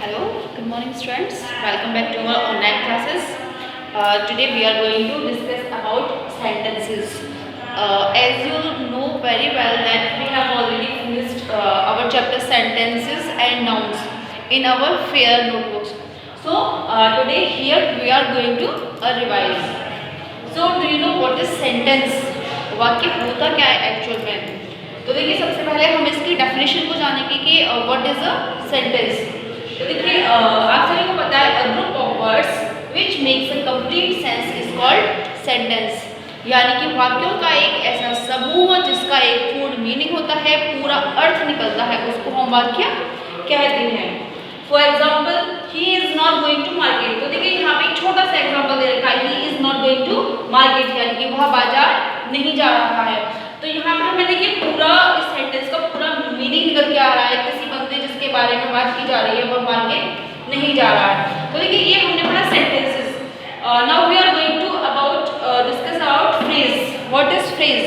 Hello, good morning students. Welcome back to our online classes. Today we are going to discuss about sentences. As you know very well that we have already finished our chapter sentences and nouns in our fair notebooks. So today here we are going to revise. So do you know what is sentence? वाक्य होता क्या है actual में? तो देखिए सबसे पहले हम इसकी डेफिनेशन को जानेंगे कि व्हाट इज अ सेंटेंस। तो देखिए आप सभी को पता है a group of words which makes a complete sense is called sentence. यानी कि वाक्यों का एक ऐसा समूह जिसका एक पूर्ण मीनिंग होता है, पूरा अर्थ निकलता है, उसको हम वाक्य कहते हैं। For example he is not going to market. तो देखिए यहाँ पे एक छोटा सा एग्जाम्पल दे रखा है, he is not going to market, यानी कि वह बाजार नहीं जा रहा है। तो यहाँ पे हमें देखिए पूरा इस सेंटेंस का पूरा मीनिंग निकल के आ रहा है, किसी बंदे जिसके बारे में बात की जा रही है वह मार्केट नहीं जा रहा है। तो देखिए ये हमने पढ़ा sentences. Now we are going to discuss about phrase. What is phrase?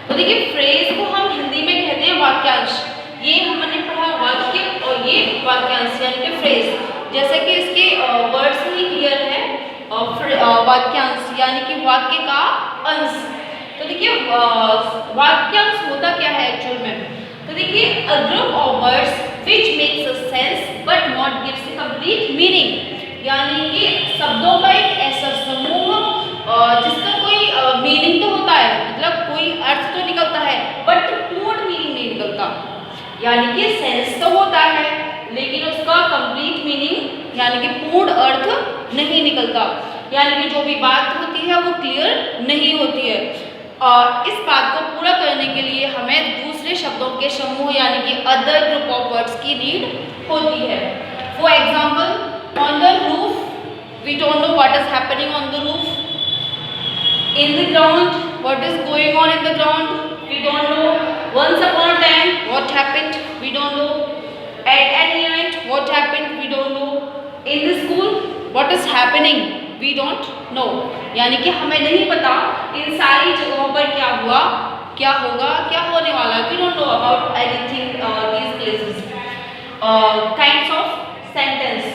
तो देखिए फ्रेज को हम हिंदी में कहते हैं वाक्यांश। ये हमने पढ़ा वाक्य और ये वाक्यांश यानी कि फ्रेज। जैसे कि इसके वर्ड्स ही क्लियर है, वाक्यांश यानी कि वाक्य का अंश। तो देखिए वाक्यांश होता क्या है एक्चुअल में? तो देखिए a group of words which makes a sense but not gives a complete meaning. यानी कि शब्दों का एक ऐसा समूह जिसका कोई मीनिंग तो होता है, मतलब कोई अर्थ तो निकलता है, बट पूर्ण मीनिंग नहीं निकलता। यानी कि सेंस तो होता है लेकिन उसका कंप्लीट मीनिंग यानी कि पूर्ण अर्थ नहीं निकलता। यानी कि जो भी बात होती है वो क्लियर नहीं होती है। इस बात को पूरा करने के लिए हमें दूसरे शब्दों के समूह यानी कि अदर ग्रुप ऑफ वर्ड्स की नीड होती है। For example on the roof we don't know what is happening on the roof. In the ground, what is going on in the ground? We don't know. Once upon a time, what happened? We don't know. At any event, what happened? We don't know. In the school, what is happening? We don't know. यानी कि हमें नहीं पता इन सारी जगहों पर क्या हुआ, क्या होगा, क्या होने वाला है। We don't know about anything these places. Kinds of sentence.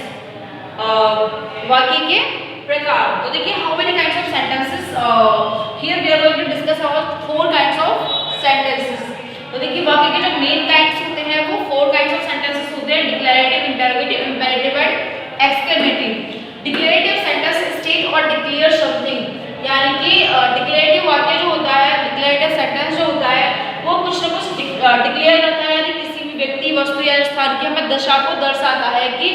वाक्य के प्रकार। तो देखिए how many kinds of sentences here we are going to discuss about 4 kinds of sentences. तो देखिए वाक्य के जो मेन काइंड्स होते हैं वो 4 काइंड्स ऑफ सेंटेंसेस होते हैं, declarative, interrogative, imperative and exclamative. Declarative sentence state और डिक्लेयर समथिंग। यानी कि डिक्लेरेटिव वाक्य जो होता है, डिक्लेरेटिव सेंटेंस जो होता है वो कुछ ना कुछ डिक्लेयर करता है, यानी किसी भी व्यक्ति, वस्तु या स्थान की हमें दशा को दर्शाता है कि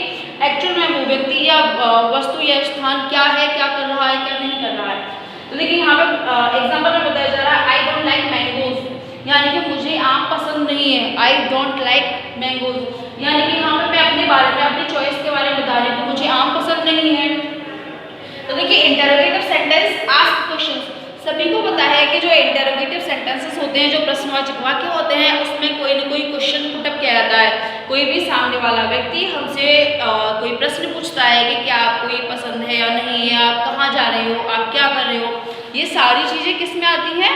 एक्चुअल में वो व्यक्ति या वस्तु या स्थान क्या है, क्या कर रहा है, क्या नहीं कर रहा है। तो देखिए यहाँ पे एग्जांपल में बताया जा रहा है आई डोंट लाइक मैंगोज, यानी कि मुझे आम पसंद नहीं है। आई डोंट लाइक मैंगोज यानी कि यहाँ पे मैं अपने बारे में, अपनी चॉइस के बारे में बता रही हूँ, मुझे आम पसंद नहीं है। तो देखिए इंटरोगेटिव सेंटेंस आस्क क्वेश्चंस। सभी को पता है कि जो इंटरोगेटिव सेंटेंसेस होते हैं, जो प्रश्नवाचक वाक्य होते हैं, उसमें कोई ना कोई क्वेश्चन पुटअप किया जाता है। कोई भी सामने वाला व्यक्ति हमसे कोई प्रश्न पूछता है कि क्या आपको ये पसंद है या नहीं है, आप कहाँ जा रहे हो, आप क्या कर रहे हो। ये सारी चीज़ें किस में आती हैं?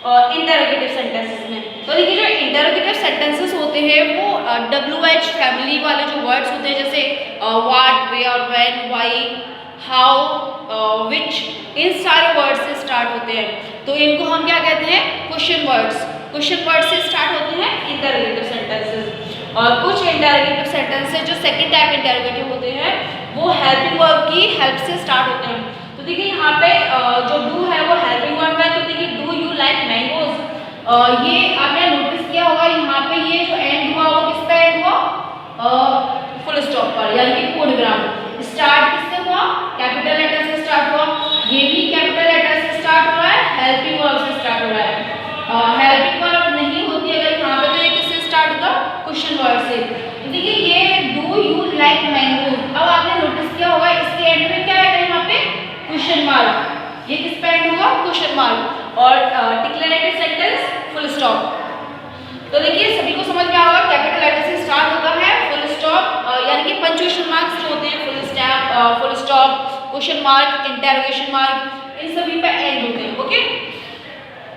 इंटरोगेटिव सेंटेंसेस में। तो देखिए जो इंटरोगेटिव सेंटेंसेस होते हैं वो WH फैमिली वाले जो वर्ड्स होते हैं, जैसे what, where, when, why, how, which, इन सारे वर्ड्स से स्टार्ट होते हैं। तो इनको हम क्या कहते हैं? Question words. क्वेश्चन वर्ड्स से स्टार्ट होते हैं इंटरोगेटिव सेंटेंसेस। और कुछ इंटरोगेटिव सेंटेंसेस जो सेकंड टाइप इंटरोगेटिव होते हैं वो हेल्पिंग वर्ब की हेल्प से स्टार्ट होते हैं। तो देखिए यहाँ पे जो डू है वो हेल्पिंग वर्ब है। तो देखिए डू यू लाइक मैंगोज, ये आपने नोटिस किया होगा यहाँ पे ये जो एंड हुआ वो किस पे एंड हुआ? फुल स्टॉप पर, यानी कि पूर्ण विराम। स्टार्ट किससे हुआ? कैपिटल लेटर से स्टार्ट हुआ। ये भी कैपिटल लेटर से स्टार्ट हो रहा है, हेल्पिंग वर्ब से स्टार्ट हो रहा है। हेल्पिंग वर्ब नहीं होती अगर यहाँ पे, तो ये किससे स्टार्ट होगा? क्वेश्चन वर्ड से। तो देखिए ये डू यू लाइक मैंगोज, अब आपने नोटिस किया होगा इसके एंड में क्या आएगा? यहाँ पे क्वेश्चन मार्क। ये किस पे एंड होगा? Question mark. और डिक्लेरेटिव सेंटेंस फुल स्टॉप। तो देखिए सभी को समझ में आएगा, कैपिटल लेटर से स्टार्ट होता है, फुल स्टॉप यानी कि पंक्चुएशन मार्क्स जो होते हैं, full stop, question mark, interrogation mark, इन सभी पे एंड होते हैं। Okay,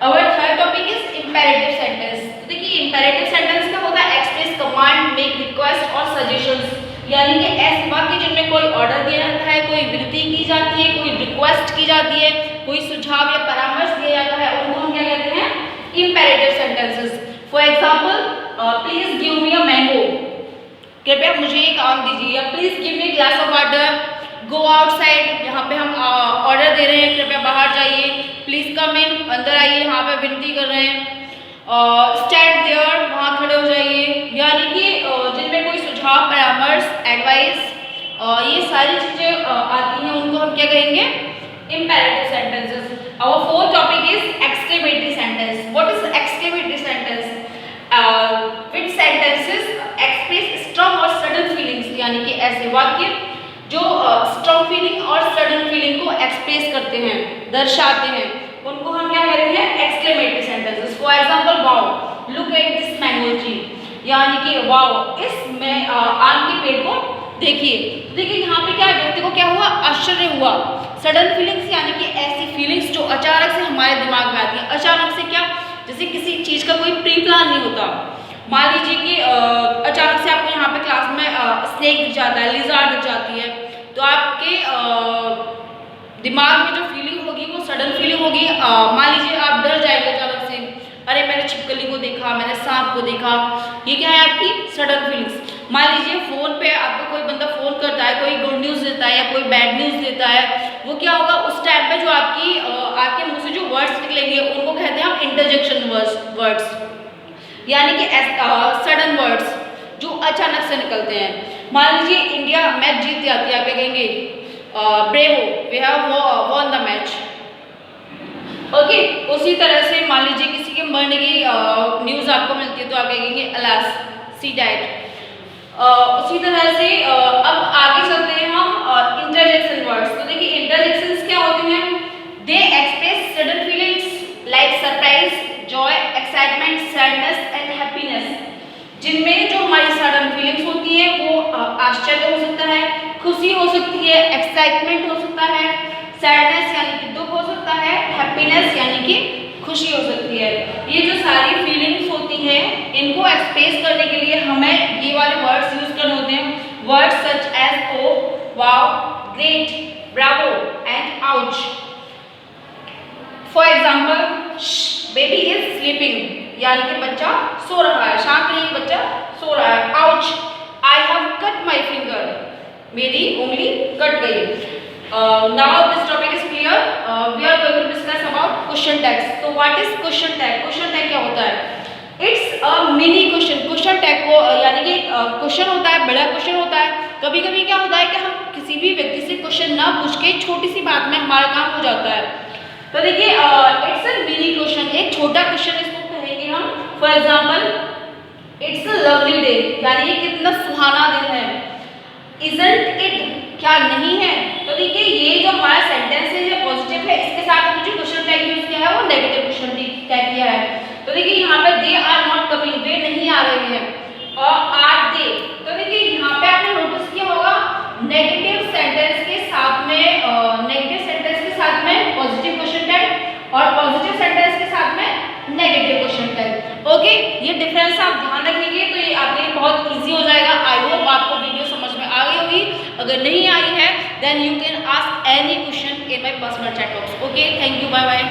our third topic is imperative sentence. देखिए इंपेरेटिव सेंटेंस क्या होता है? एक्सप्रेस कमांड, मेक रिक्वेस्ट और सजेशंस। यानी कि ऐसे वाक्य जिनमें कोई ऑर्डर दिया जाता है, कोई विनती की जाती है, कोई रिक्वेस्ट की जाती है, कोई सुझाव या परामर्श दिया जाता है, उनको हम क्या कहते हैं? Imperative sentences. For example, please give me a mango, कृपया मुझे एक आम दीजिए, या please give me glass of water, go outside, यहाँ पे हम ऑर्डर दे रहे हैं, कृपया बाहर जाइए, प्लीज कम इन, अंदर आइए, यहाँ पे विनती कर रहे हैं, स्टैंड देयर, वहाँ खड़े हो जाइए। यानी कि जिनमें कोई सुझाव, परामर्श, एडवाइस, ये सारी चीज़ें आती हैं, उनको हम क्या कहेंगे? Imperative sentences. Our fourth topic is exclamatory sentence. What is exclamatory sentence? Which sentences express strong और सडन फीलिंग्स, यानी कि ऐसे वाक्य जो स्ट्रॉन्ग फीलिंग और सडन फीलिंग को एक्सप्रेस करते हैं, दर्शाते हैं, उनको हम क्या कहते हैं? Exclamatory sentences. For example, wow look at this mango tree, यानी कि वाओ इसमें आम के पेड़ को देखिए। देखिए यहाँ पे क्या व्यक्ति को क्या हुआ? आश्चर्य हुआ। सडन फीलिंग्स यानी कि ऐसी फीलिंग्स जो अचानक से हमारे दिमाग में आती है। अचानक से क्या? जैसे किसी चीज का कोई प्री प्लान नहीं होता। मान लीजिए कि अचानक से आपको यहाँ पे क्लास में स्नेक दिख जाता है, लिज़ार्ड दिख जाती है, तो आपके दिमाग में जो फीलिंग होगी वो सडन फीलिंग होगी। मान लीजिए आप डर जाएंगे अचानक से, अरे मैंने छिपकली को देखा, मैंने सांप को देखा, ये क्या है? आपकी सडन फीलिंग्स। मान लीजिए फोन पे आपको कोई बंदा फोन करता है, कोई गुड न्यूज़ देता है या कोई बैड न्यूज़ देता है, वो क्या होगा? उस टाइम पे जो आपके मुंह से जो वर्ड्स निकलेंगे उनको कहते हैं हम इंटरजेक्शन वर्ड्स, यानी कि सडन वर्ड्स जो अचानक से निकलते हैं। मान लीजिए इंडिया मैच जीत जाती है, आप क्या कहेंगे? Bravo, we have won the match. Okay, उसी तरह से मान लीजिए किसी के मरने की न्यूज़ आपको मिलती है तो आप कहेंगे अलास, सी डैट। उसी तरह से अब आगे चलते हैं हम इंटरजेक्शन वर्ड्स। तो देखिए इंटरजेक्शंस क्या होते हैं? They express sudden feelings like surprise, joy, excitement, sadness and happiness. जिनमें जो हमारी सडन फीलिंग्स होती है वो आश्चर्य हो सकता है, खुशी हो सकती है, एक्साइटमेंट हो सकता है, सैडनेस यानी कि दुख हो सकता है, हैप्पीनेस यानी कि खुशी हो सकती है। ये जो सारी फीलिंग्स होती हैं इनको एक्सप्रेस करने के लिए हमें ये वाले वर्ड्स यूज करने होते हैं। Words such as oh, wow, great, bravo and ouch. For example, baby is sleeping, यानी कि बच्चा सो रहा है, शांत नहीं, बच्चा सो रहा है। Ouch, I have cut my finger, मेरी उंगली कट गई। Now this topic is clear. We are going to discuss about question tags. So what is question tag? Question tag क्या होता है? It's a mini question. Question tag को यानी कि question होता है, बड़ा क्वेश्चन होता है। कभी कभी क्या होता है कि हम किसी भी व्यक्ति से क्वेश्चन ना पूछ के छोटी सी बात में हमारा काम हो जाता है। तो देखिए इट्स अ मिनी क्वेश्चन, एक छोटा क्वेश्चन इसको कहेंगे हम। For example, it's a lovely day, यानी कितना सुहाना दिन है। Isn't it, क्या नहीं है? तो देखिए ये जो हमारा सेंटेंस है ये पॉजिटिव है, इसके साथ हमने जो क्वेश्चन टैग यूज किया है वो नेगेटिव क्वेश्चन टैग किया है। तो देखिए यहाँ पे दे आर नॉट कमिंग, वे नहीं आ रहे हैं, और आर दे। तो देखिए यहाँ पे आपने नोटिस किया होगा नेगेटिव सेंटेंस के साथ में पॉजिटिव क्वेश्चन टैग और पॉजिटिव सेंटेंस के साथ में नेगेटिव क्वेश्चन टैग। ओके, ये डिफरेंस आप ध्यान रखेंगे तो ये आपके लिए बहुत ईजी हो जाएगा। आई होप आपको वीडियो समझ में आ गई होगी। अगर नहीं आई है then you can ask any question in my personal chat box. Okay, thank you, bye bye.